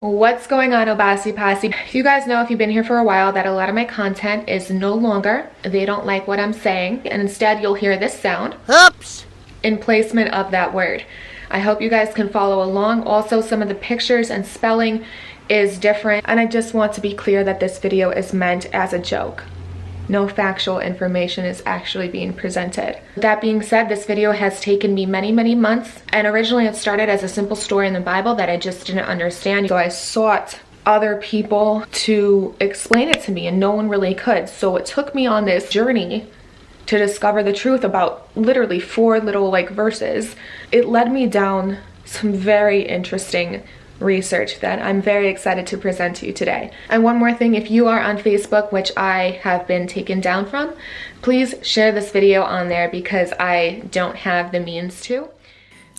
What's going on, Obasi Posse? You guys know, if you've been here for a while, that a lot of my content is no longer. They don't like what I'm saying, and instead you'll hear this sound. Oops! In placement of that word. I hope you guys can follow along. Also, some of the pictures and spelling is different, and I just want to be clear that this video is meant as a joke. No factual information is actually being presented. That being said, this video has taken me many months, and originally it started as a simple story in the Bible that I just didn't understand. So I sought other people to explain it to me, and no one really could. So it took me on this journey to discover the truth about literally 4 little verses. It led me down some very interesting research that I'm very excited to present to you today. And one more thing, if you are on Facebook, which I have been taken down from, please share this video on there because I don't have the means to.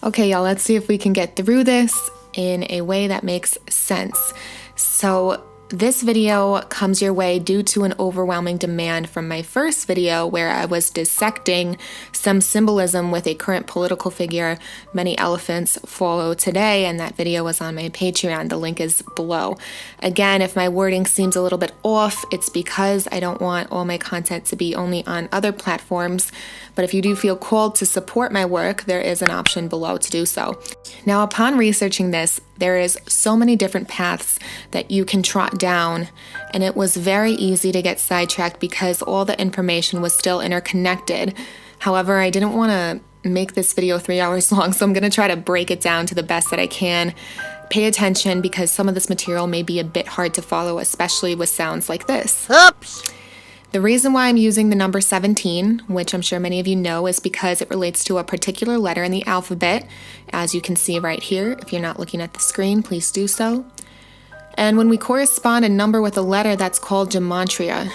Okay, y'all, let's see if we can get through this in a way that makes sense. So this video comes your way due to an overwhelming demand from my first video where I was dissecting some symbolism with a current political figure. Many elephants follow today, and that video was on my Patreon. The link is below. Again, if my wording seems a little bit off, it's because I don't want all my content to be only on other platforms. But if you do feel called to support my work, there is an option below to do so. Now, upon researching this, there is so many different paths that you can trot down, and it was very easy to get sidetracked because all the information was still interconnected. However, I didn't want to make this video 3 hours long, so I'm going to try to break it down to the best that I can. Pay attention because some of this material may be a bit hard to follow, especially with sounds like this. Oops! The reason why I'm using the number 17, which I'm sure many of you know, is because it relates to a particular letter in the alphabet, as you can see right here. If you're not looking at the screen, please do so. And when we correspond a number with a letter, that's called gematria.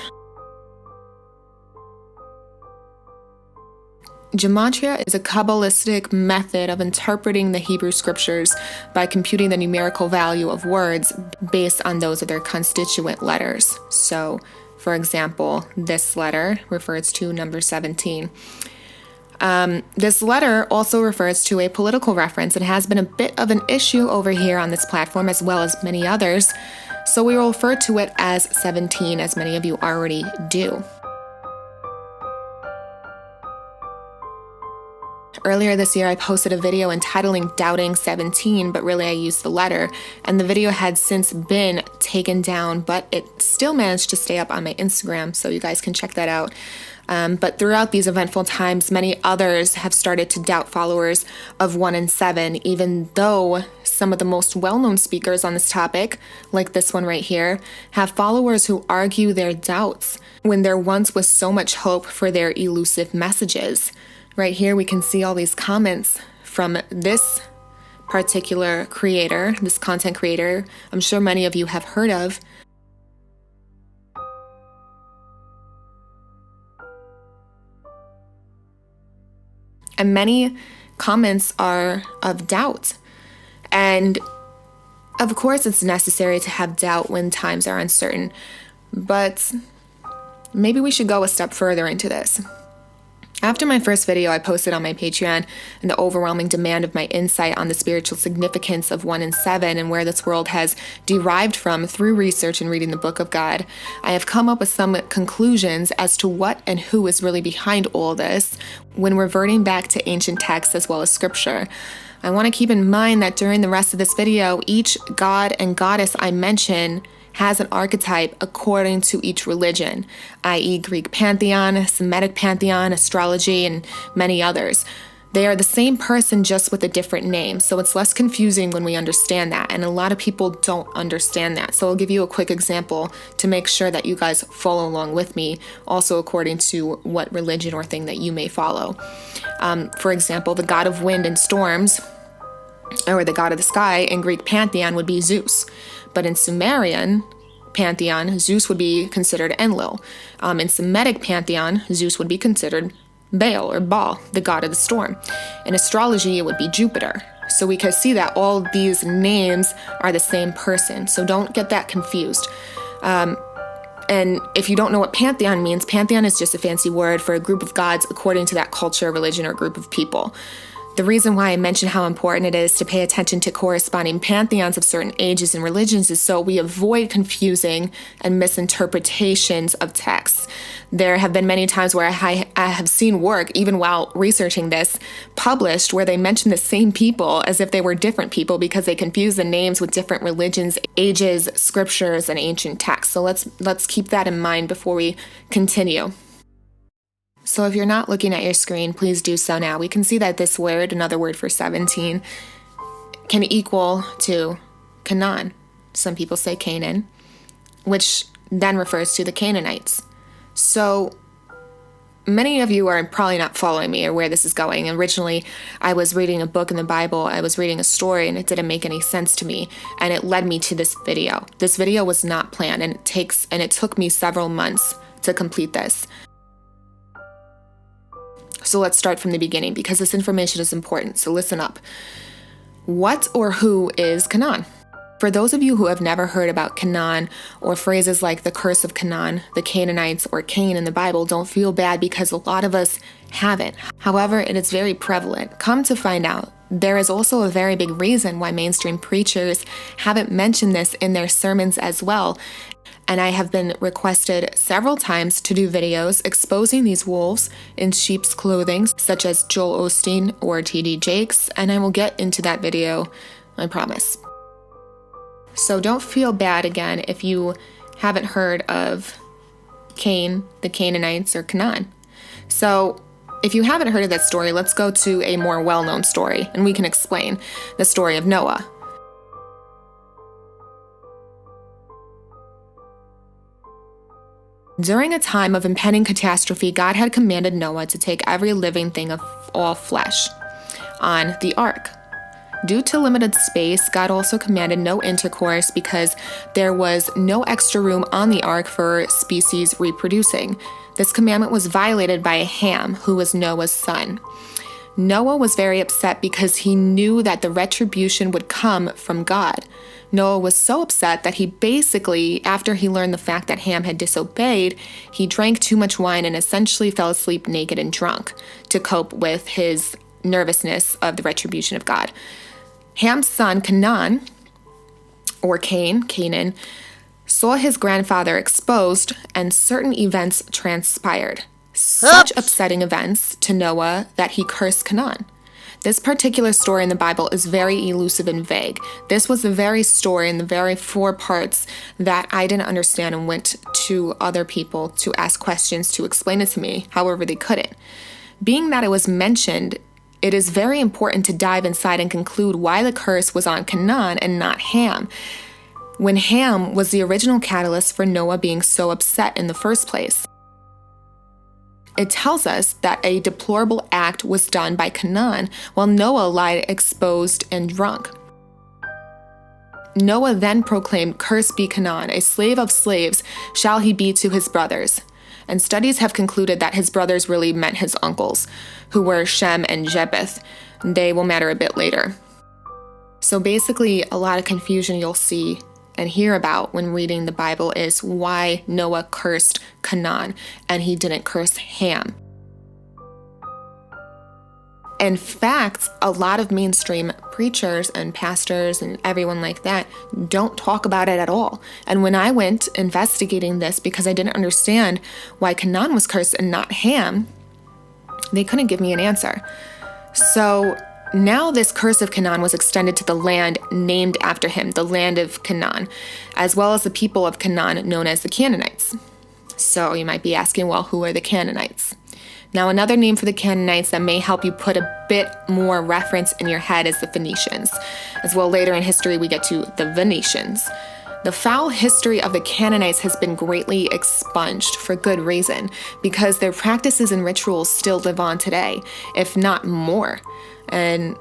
Gematria is a Kabbalistic method of interpreting the Hebrew scriptures by computing the numerical value of words based on those of their constituent letters. So, for example, this letter refers to number 17. This letter also refers to a political reference. It has been a bit of an issue over here on this platform as well as many others, so we will refer to it as 17, as many of you already do. Earlier this year, I posted a video entitling Doubting 17, but really I used the letter, and the video had since been taken down, but it still managed to stay up on my Instagram, so you guys can check that out. But throughout these eventful times, many others have started to doubt followers of 1 and 7, even though some of the most well-known speakers on this topic, like this one right here, have followers who argue their doubts when there once was so much hope for their elusive messages. Right here, we can see all these comments from this particular creator, this content creator, I'm sure many of you have heard of. And many comments are of doubt. And of course, it's necessary to have doubt when times are uncertain. But maybe we should go a step further into this. After my first video I posted on my Patreon and the overwhelming demand of my insight on the spiritual significance of 1 and 7 and where this world has derived from through research and reading the Book of God, I have come up with some conclusions as to what and who is really behind all this when reverting back to ancient texts as well as scripture. I want to keep in mind that during the rest of this video, each god and goddess I mention has an archetype according to each religion, i.e. Greek pantheon, Semitic pantheon, astrology, and many others. They are the same person just with a different name, so it's less confusing when we understand that, and a lot of people don't understand that. So I'll give you a quick example to make sure that you guys follow along with me, also according to what religion or thing that you may follow. For example, the god of wind and storms, or the god of the sky in Greek pantheon would be Zeus. But in Sumerian pantheon, Zeus would be considered Enlil. In Semitic pantheon, Zeus would be considered Baal or Baal, the god of the storm. In astrology, it would be Jupiter. So we can see that all these names are the same person. So don't get that confused. And if you don't know what pantheon means, pantheon is just a fancy word for a group of gods according to that culture, religion, or group of people. The reason why I mention how important it is to pay attention to corresponding pantheons of certain ages and religions is so we avoid confusing and misinterpretations of texts. There have been many times where I have seen work, even while researching this, published where they mention the same people as if they were different people because they confuse the names with different religions, ages, scriptures, and ancient texts. So let's keep that in mind before we continue. So if you're not looking at your screen, please do so now. We can see that this word, another word for 17, can equal to Canaan. Some people say Canaan, which then refers to the Canaanites. So many of you are probably not following me or where this is going. Originally, I was reading a book in the Bible, I was reading a story, and it didn't make any sense to me, and it led me to this video. This video was not planned, and it took me several months to complete this. So let's start from the beginning because this information is important, so listen up. What or who is Canaan? For those of you who have never heard about Canaan or phrases like the curse of Canaan, the Canaanites, or Cain in the Bible, don't feel bad because a lot of us haven't. However, it is very prevalent. Come to find out, there is also a very big reason why mainstream preachers haven't mentioned this in their sermons as well. And I have been requested several times to do videos exposing these wolves in sheep's clothing, such as Joel Osteen or T.D. Jakes, and I will get into that video, I promise. So don't feel bad again if you haven't heard of Cain, the Canaanites, or Canaan. So if you haven't heard of that story, let's go to a more well-known story, and we can explain the story of Noah. During a time of impending catastrophe, God had commanded Noah to take every living thing of all flesh on the ark. Due to limited space, God also commanded no intercourse because there was no extra room on the ark for species reproducing. This commandment was violated by Ham, who was Noah's son. Noah was very upset because he knew that the retribution would come from God. Noah was so upset that he basically, after he learned the fact that Ham had disobeyed, he drank too much wine and essentially fell asleep naked and drunk to cope with his nervousness of the retribution of God. Ham's son, Canaan, or Canaan, saw his grandfather exposed and certain events transpired. Such upsetting events to Noah that he cursed Canaan. This particular story in the Bible is very elusive and vague. This was the very story in the very 4 parts that I didn't understand and went to other people to ask questions to explain it to me, however they couldn't. Being that it was mentioned, it is very important to dive inside and conclude why the curse was on Canaan and not Ham, when Ham was the original catalyst for Noah being so upset in the first place. It tells us that a deplorable act was done by Canaan while Noah lied exposed and drunk. Noah then proclaimed, "Cursed be Canaan, a slave of slaves shall he be to his brothers." And studies have concluded that his brothers really meant his uncles, who were Shem and Japheth. They will matter a bit later. So basically, a lot of confusion you'll see and hear about when reading the Bible is why Noah cursed Canaan and he didn't curse Ham. In fact, a lot of mainstream preachers and pastors and everyone like that don't talk about it at all. And when I went investigating this because I didn't understand why Canaan was cursed and not Ham, they couldn't give me an answer. So now this curse of Canaan was extended to the land named after him, the land of Canaan, as well as the people of Canaan known as the Canaanites. So you might be asking, well, who are the Canaanites? Now, another name for the Canaanites that may help you put a bit more reference in your head is the Phoenicians. As well, later in history, we get to the Venetians. The foul history of the Canaanites has been greatly expunged for good reason, because their practices and rituals still live on today, if not more. And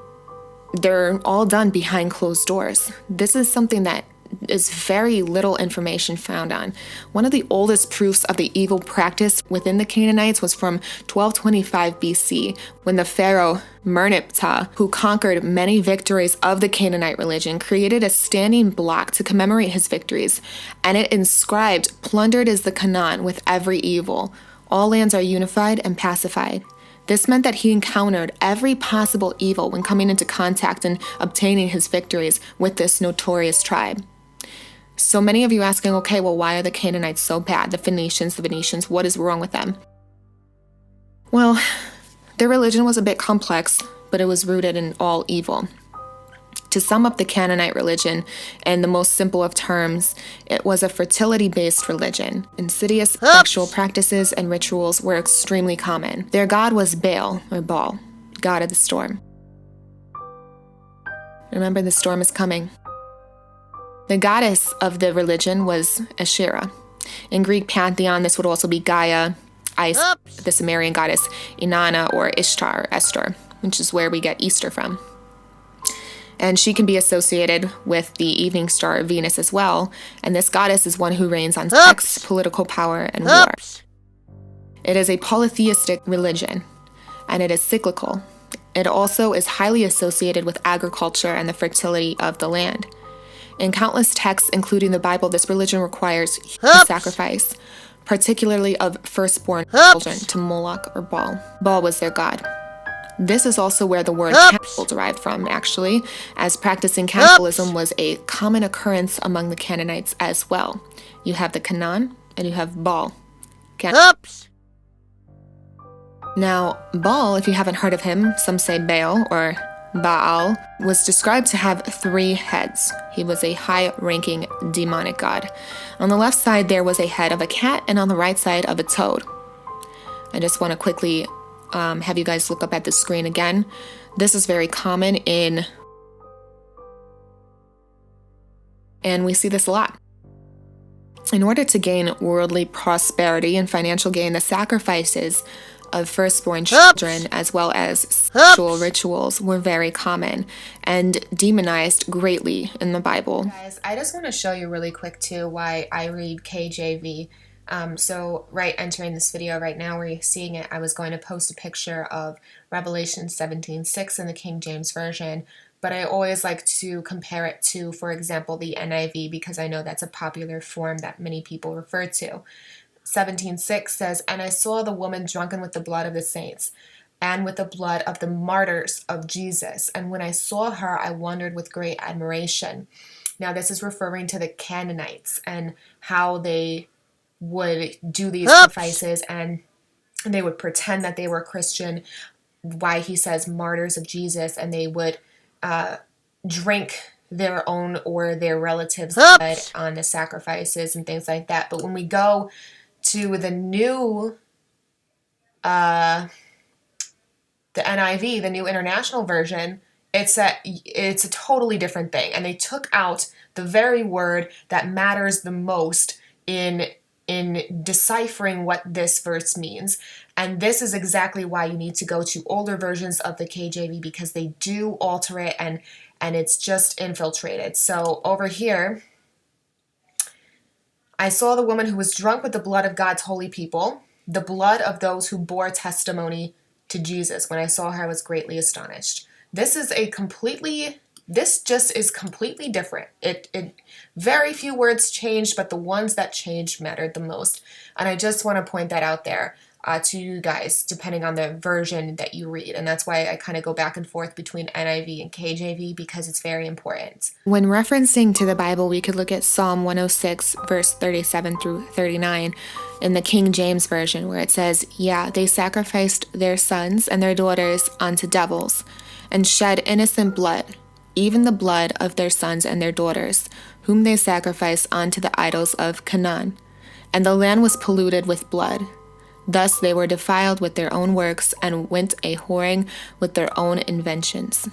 they're all done behind closed doors. This is something that is very little information found on. One of the oldest proofs of the evil practice within the Canaanites was from 1225 BC, when the pharaoh Merneptah, who conquered many victories of the Canaanite religion, created a standing block to commemorate his victories, and it inscribed, "Plundered is the Canaan with every evil. All lands are unified and pacified. This meant that he encountered every possible evil when coming into contact and obtaining his victories with this notorious tribe. So many of you asking, okay, well, why are the Canaanites so bad? The Venetians, what is wrong with them? Well, their religion was a bit complex, but it was rooted in all evil. To sum up the Canaanite religion in the most simple of terms, it was a fertility-based religion. Insidious sexual practices and rituals were extremely common. Their god was Baal, or Baal, god of the storm. Remember, the storm is coming. The goddess of the religion was Asherah. In Greek pantheon, this would also be Gaia, Isis, the Sumerian goddess Inanna, or Ishtar, Esther, which is where we get Easter from. And she can be associated with the evening star Venus as well, and this goddess is one who reigns on sex, political power, and war. It is a polytheistic religion, and it is cyclical. It also is highly associated with agriculture and the fertility of the land. In countless texts, including the Bible, this religion requires human sacrifice, particularly of firstborn children, to Moloch or Baal. Baal was their god. This is also where the word cannibal derived from, actually, as practicing cannibalism was a common occurrence among the Canaanites as well. You have the CANAAN and you have Baal. Now, Baal, if you haven't heard of him, some say Baal or Baal, was described to have 3 heads. He was a high-ranking demonic god. On the left side, there was a head of a cat, and on the right side of a toad. I just want to quickly have you guys look up at the screen again. This is very common and we see this a lot. In order to gain worldly prosperity and financial gain, the sacrifices of firstborn children as well as sexual rituals were very common and demonized greatly in the Bible. Guys, I just want to show you really quick too why I read KJV. So right entering this video right now where you're seeing it, I was going to post a picture of Revelation 17:6 in the King James Version, but I always like to compare it to, for example, the NIV, because I know that's a popular form that many people refer to. 17:6 says, "And I saw the woman drunken with the blood of the saints, and with the blood of the martyrs of Jesus. And when I saw her, I wondered with great admiration." Now this is referring to the Canaanites and how they would do these sacrifices and they would pretend that they were Christian. Why he says martyrs of Jesus, and they would drink their own or their relatives' blood on the sacrifices and things like that. But when we go to the new, the NIV, the New International Version, it's a totally different thing. And they took out the very word that matters the most in deciphering what this verse means. And this is exactly why you need to go to older versions of the KJV, because they do alter it and it's just infiltrated. So over here, "I saw the woman who was drunk with the blood of God's holy people, the blood of those who bore testimony to Jesus. When I saw her, I was greatly astonished." This is just is completely different. It very few words changed, but the ones that changed mattered the most. And I just want to point that out there to you guys, depending on the version that you read. And that's why I kind of go back and forth between NIV and KJV, because it's very important. When referencing to the Bible, we could look at Psalm 106, verse 37 through 39 in the King James Version, where it says, "Yeah, they sacrificed their sons and their daughters unto devils, and shed innocent blood, even the blood of their sons and their daughters, whom they sacrificed unto the idols of Canaan. And the land was polluted with blood. Thus they were defiled with their own works, and went a whoring with their own inventions."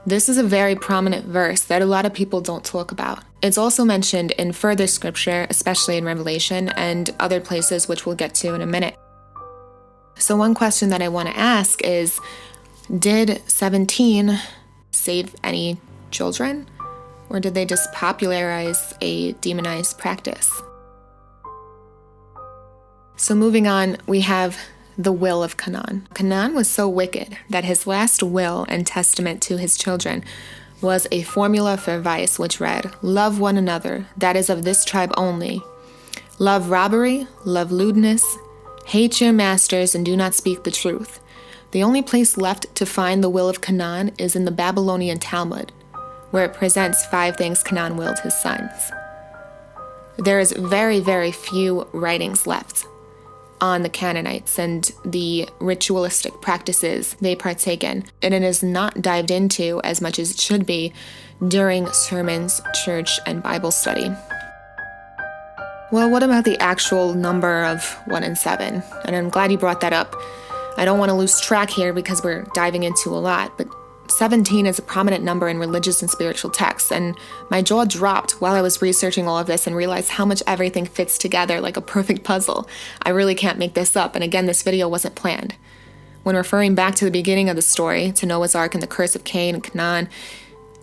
This is a very prominent verse that a lot of people don't talk about. It's also mentioned in further scripture, especially in Revelation and other places, which we'll get to in a minute. So one question that I want to ask is, did 17 save any children? Or did they just popularize a demonized practice? So moving on, we have the will of Canaan. Canaan was so wicked that his last will and testament to his children was a formula for vice, which read, "Love one another, that is of this tribe only. Love robbery, love lewdness, Hate your masters and do not speak the truth. The only place left to find the will of Canaan is in the Babylonian Talmud, where it presents 5 things Canaan willed his sons. There is very, very few writings left on the Canaanites and the ritualistic practices they partake in, and it is not dived into as much as it should be during sermons, church, and Bible study. Well, what about the actual number of 1 and 7? And I'm glad you brought that up. I don't want to lose track here because we're diving into a lot, but 17 is a prominent number in religious and spiritual texts, and my jaw dropped while I was researching all of this and realized how much everything fits together like a perfect puzzle. I really can't make this up, and again, this video wasn't planned. When referring back to the beginning of the story, to Noah's Ark and the curse of Cain and Canaan,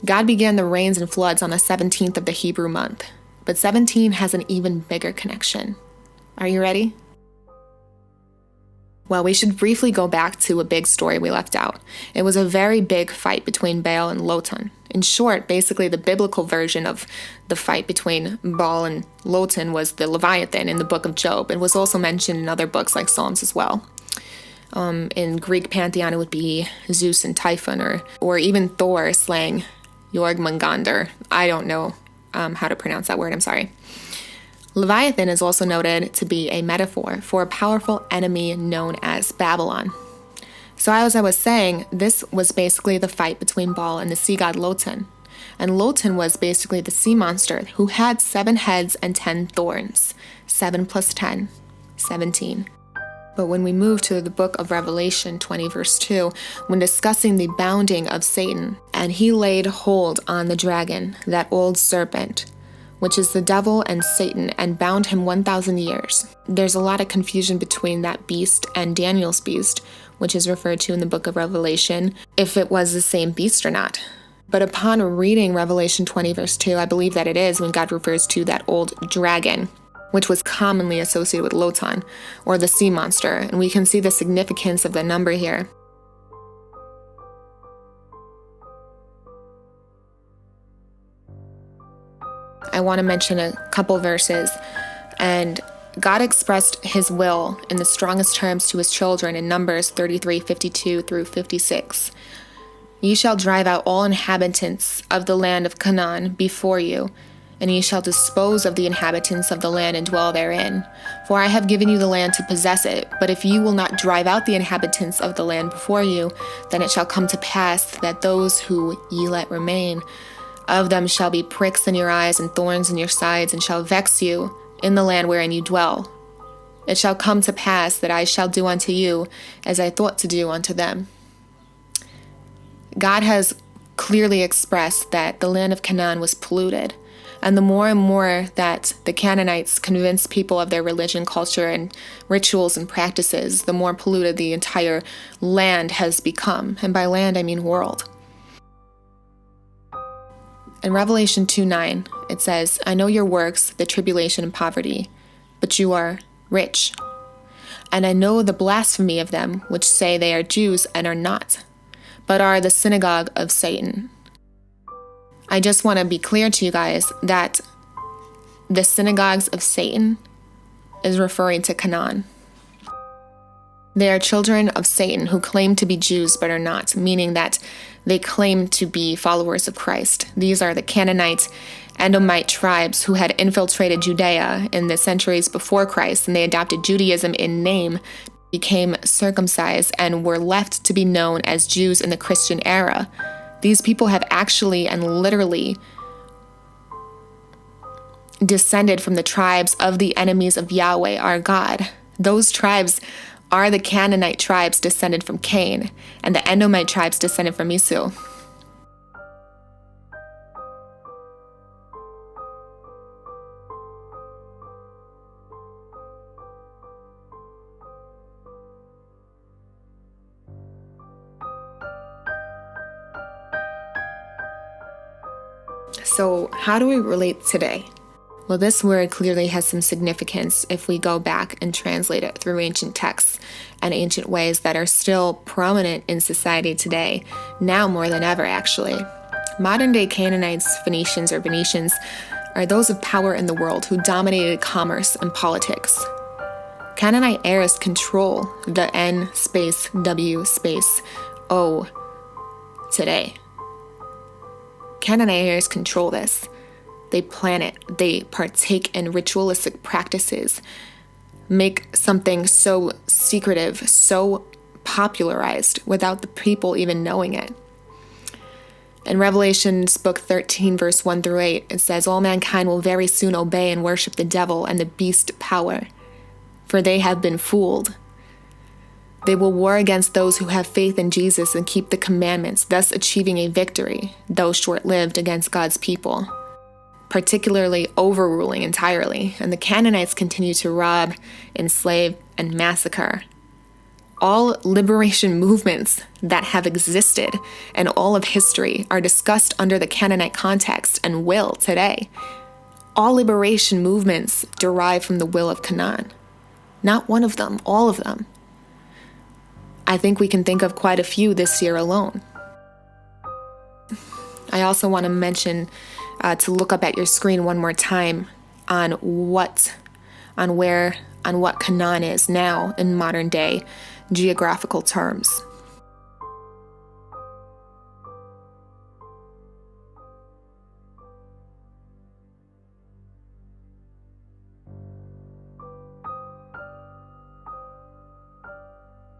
God began the rains and floods on the 17th of the Hebrew month. But 17 has an even bigger connection. Are you ready? Well, we should briefly go back to a big story we left out. It was a very big fight between Baal and LOTAN. In short, basically the biblical version of the fight between Baal and LOTAN was the Leviathan in the book of Job. It was also mentioned in other books like Psalms as well. In Greek pantheon, it would be Zeus and Typhon, or even Thor slaying Jormungandr. I don't know how to pronounce that word, I'm sorry. Leviathan is also noted to be a metaphor for a powerful enemy known as Babylon. So as I was saying, this was basically the fight between Baal and the sea god LOTAN. And LOTAN was basically the sea monster who had 7 heads and 10 thorns. 7 plus 10, 17. But when we move to the book of Revelation 20 verse 2, when discussing the bounding of Satan, and he laid hold on the dragon, that old serpent, which is the devil and Satan, and bound him 1,000 years. There's a lot of confusion between that beast and Daniel's beast, which is referred to in the book of Revelation, if it was the same beast or not. But upon reading Revelation 20 verse 2, I believe that it is when God refers to that old dragon, which was commonly associated with LOTAN, or the sea monster, and we can see the significance of the number here. I want to mention a couple verses, and God expressed his will in the strongest terms to his children in Numbers 33:52 through 56. Ye shall drive out all inhabitants of the land of Canaan before you, and ye shall dispose of the inhabitants of the land and dwell therein. For I have given you the land to possess it. But if you will not drive out the inhabitants of the land before you, then it shall come to pass that those who ye let remain of them shall be pricks in your eyes and thorns in your sides, and shall vex you in the land wherein you dwell. It shall come to pass that I shall do unto you as I thought to do unto them. God has clearly expressed that the land of Canaan was polluted. And the more and more that the Canaanites convinced people of their religion, culture, and rituals and practices, the more polluted the entire land has become. And by land, I mean world. In Revelation 2:9, it says, I know your works, the tribulation and poverty, but you are rich. And I know the blasphemy of them, which say they are Jews and are not, but are the synagogue of Satan. I just want to be clear to you guys that the synagogues of Satan is referring to Canaan. They are children of Satan who claim to be Jews but are not, meaning that they claim to be followers of Christ. These are the Canaanite and Edomite tribes who had infiltrated Judea in the centuries before Christ, and they adopted Judaism in name, became circumcised, and were left to be known as Jews in the Christian era. These people have actually and literally descended from the tribes of the enemies of Yahweh, our God. Those tribes are the Canaanite tribes descended from Cain, and the Edomite tribes descended from Esau. So how do we relate today? Well, this word clearly has some significance if we go back and translate it through ancient texts and ancient ways that are still prominent in society today, now more than ever, actually. Modern-day Canaanites, Phoenicians, or Venetians are those of power in the world who dominated commerce and politics. Canaanite heirs control the N-W-O today. Canaanite heirs control this. They plan it. They partake in ritualistic practices, make something so secretive, so popularized without the people even knowing it. In Revelations book 13, verse 1 through 8, it says, "All mankind will very soon obey and worship the devil and the beast power, for they have been fooled. They will war against those who have faith in Jesus and keep the commandments, thus achieving a victory, though short-lived, against God's people, particularly overruling entirely. And the Canaanites continue to rob, enslave, and massacre." All liberation movements that have existed in all of history are discussed under the Canaanite context and will today. All liberation movements derive from the will of Canaan. Not one of them, all of them. I think we can think of quite a few this year alone. I also want to mention to look up at your screen one more time on what Canaan is now in modern day geographical terms.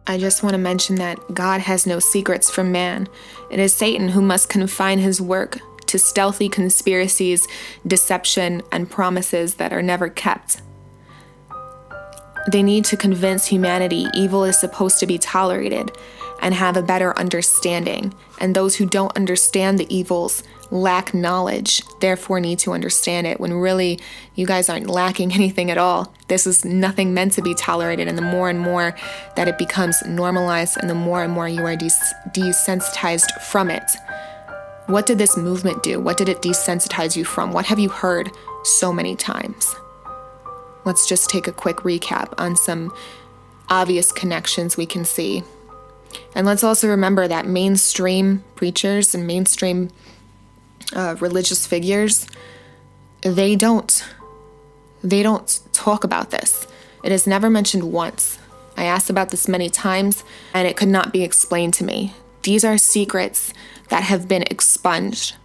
I just want to mention that God has no secrets from man. It is Satan who must confine his work to stealthy conspiracies, deception, and promises that are never kept. They need to convince humanity evil is supposed to be tolerated and have a better understanding. And those who don't understand the evils lack knowledge, therefore need to understand it, when really you guys aren't lacking anything at all. This is nothing meant to be tolerated, and the more and more that it becomes normalized and the more and more you are desensitized from it. What did this movement do? What did it desensitize you from? What have you heard so many times? Let's just take a quick recap on some obvious connections we can see. And let's also remember that mainstream preachers and mainstream religious figures, they don't talk about this. It is never mentioned once. I asked about this many times, and it could not be explained to me. These are secrets that have been expunged,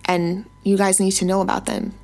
and you guys need to know about them.